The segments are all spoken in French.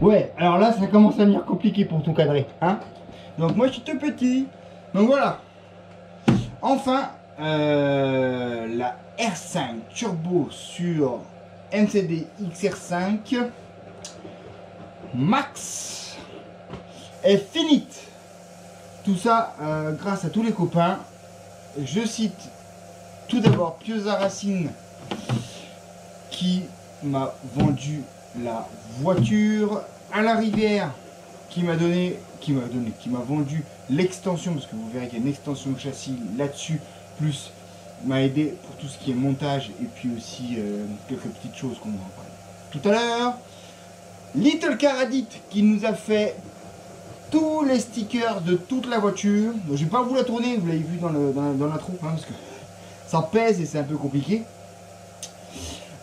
Ouais, alors là, ça commence à devenir compliqué pour tout cadrer, hein. Donc moi, je suis tout petit. Donc voilà. Enfin, la R5 Turbo sur MCD XR5 Max est finite. Tout ça grâce à tous les copains. Je cite tout d'abord Pioza Racine qui m'a vendu la voiture, à la Rivière qui m'a vendu l'extension, parce que vous verrez qu'il y a une extension de châssis là-dessus, plus m'a aidé pour tout ce qui est montage et puis aussi quelques petites choses qu'on va en parler tout à l'heure. Little Car Addict qui nous a fait tous les stickers de toute la voiture. Je vais pas vous la tourner, vous l'avez vu dans la troupe, hein, parce que ça pèse et c'est un peu compliqué.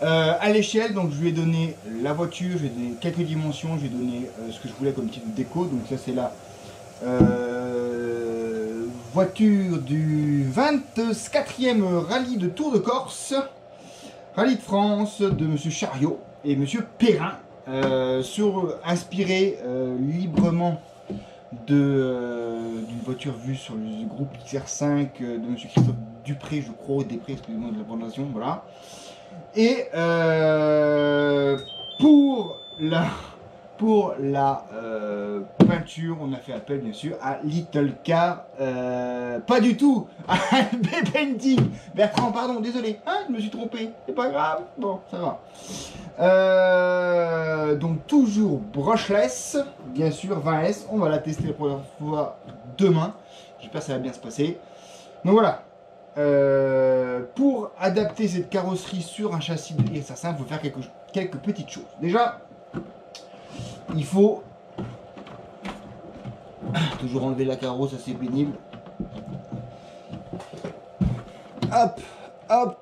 À l'échelle, donc je lui ai donné la voiture, je lui ai donné quelques dimensions, je lui ai donné ce que je voulais comme type de déco. Donc ça c'est la voiture du 24e rallye de Tour de Corse, rallye de France de Monsieur Chariot et Monsieur Perrin, inspiré librement d'une voiture vue sur le groupe XR5 de Monsieur Christophe Dupré, je crois, Després, excusez-moi de la prononciation, voilà. Et pour la peinture, on a fait appel bien sûr à Little Car, pas du tout à LB Painting. Bertrand, pardon, désolé, hein, je me suis trompé, c'est pas grave, bon, ça va. Donc toujours brushless, bien sûr, 20S, on va la tester la première fois demain, j'espère que ça va bien se passer. Donc voilà. Pour adapter cette carrosserie sur un châssis de XR5, il faut faire quelques petites choses. Déjà, il faut toujours enlever la carrosse, assez pénible. Hop, hop.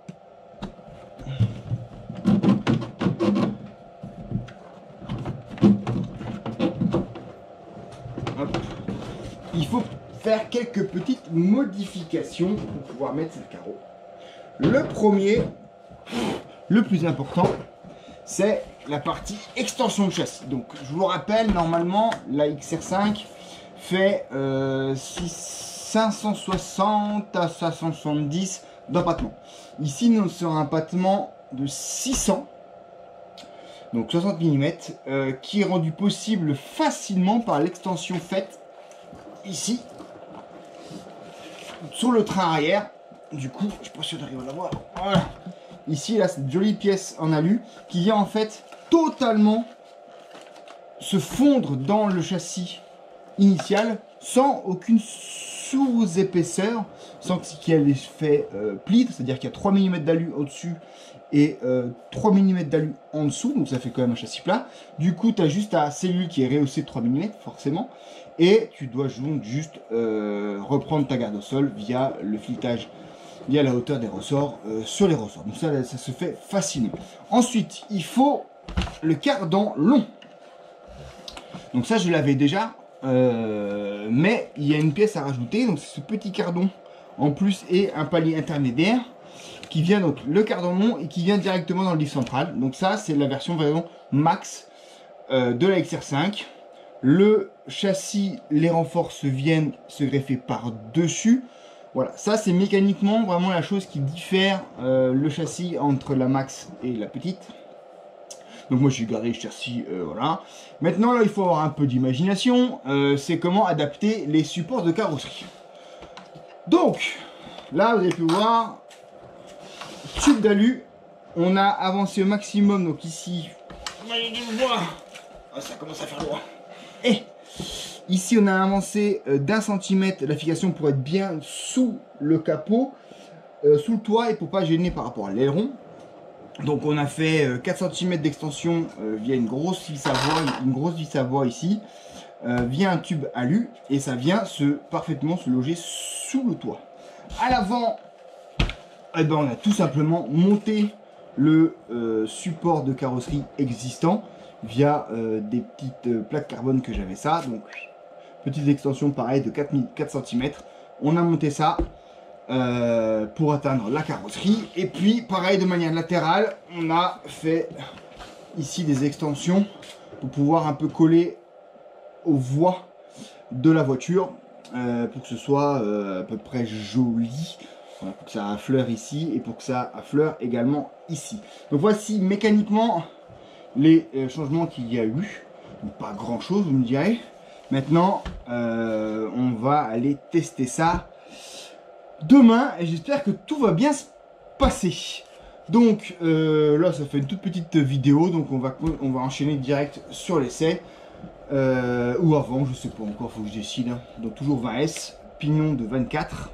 Hop. Il faut faire quelques petites modifications pour pouvoir mettre ce carreau. Le premier, le plus important, c'est la partie extension de châssis. Donc je vous rappelle, normalement la XR5 fait 560 à 570 d'empattement. Ici nous sommes un empattement de 600, donc 60 mm, qui est rendu possible facilement par l'extension faite ici sur le train arrière. Du coup, je suis pas sûr d'arriver à la voir. Voilà. Ici, là, cette jolie pièce en alu qui vient en fait totalement se fondre dans le châssis initial sans aucune sous-épaisseur, sans qu'il y ait l'effet pli, c'est-à-dire qu'il y a 3 mm d'alu au-dessus et 3 mm d'alu en dessous, donc ça fait quand même un châssis plat. Du coup, tu as juste ta cellule qui est rehaussée de 3 mm, forcément, et tu dois donc juste reprendre ta garde au sol via le filetage, via la hauteur des ressorts sur les ressorts. Donc ça se fait facilement. Ensuite, il faut le cardan long. Donc ça, je l'avais déjà, mais il y a une pièce à rajouter. Donc c'est ce petit cardon en plus et un palier intermédiaire qui vient donc le cardan long et qui vient directement dans le livre central. Donc ça, c'est la version vraiment max de la XR5. Le châssis, les renforts viennent se greffer par-dessus. Voilà, ça c'est mécaniquement vraiment la chose qui diffère le châssis entre la max et la petite. Donc moi j'ai gardé le châssis, voilà. Maintenant là il faut avoir un peu d'imagination, c'est comment adapter les supports de carrosserie. Donc, là vous avez pu voir, tube d'alu, on a avancé au maximum, donc ici, ça commence à faire loin. Et ici on a avancé d'1 centimètre la fixation pour être bien sous le capot, sous le toit et pour pas gêner par rapport à l'aileron. Donc on a fait 4 cm d'extension via une grosse vis à voie ici, via un tube alu, et ça vient parfaitement se loger sous le toit. À l'avant, eh ben, on a tout simplement monté le support de carrosserie existant via des petites plaques carbone que j'avais ça. Donc petite extension pareil de 4 cm. On a monté ça pour atteindre la carrosserie. Et puis pareil de manière latérale, on a fait ici des extensions pour pouvoir un peu coller aux voies de la voiture pour que ce soit à peu près joli. Voilà, pour que ça affleure ici et pour que ça affleure également ici. Donc voici mécaniquement les changements qu'il y a eu. Pas grand chose, vous me direz. Maintenant, on va aller tester ça demain et j'espère que tout va bien se passer. Donc là, ça fait une toute petite vidéo, donc on va enchaîner direct sur l'essai. Ou avant, je sais pas encore, faut que je décide. Hein. Donc toujours 20S, pignon de 24.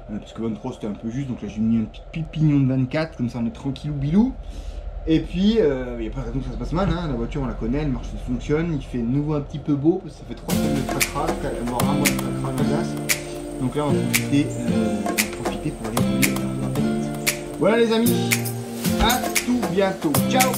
Parce que 23 c'était un peu juste, donc là j'ai mis un petit pignon de 24, comme ça on est tranquillou bilou. Et puis, il n'y a pas de raison que ça se passe mal, hein. La voiture on la connaît, elle marche, elle fonctionne, il fait de nouveau un petit peu beau, parce que ça fait 3 semaines de tracra, voire un mois de tracra à la glace. Donc là on va profiter pour aller rouler. Voilà les amis, à tout bientôt, ciao.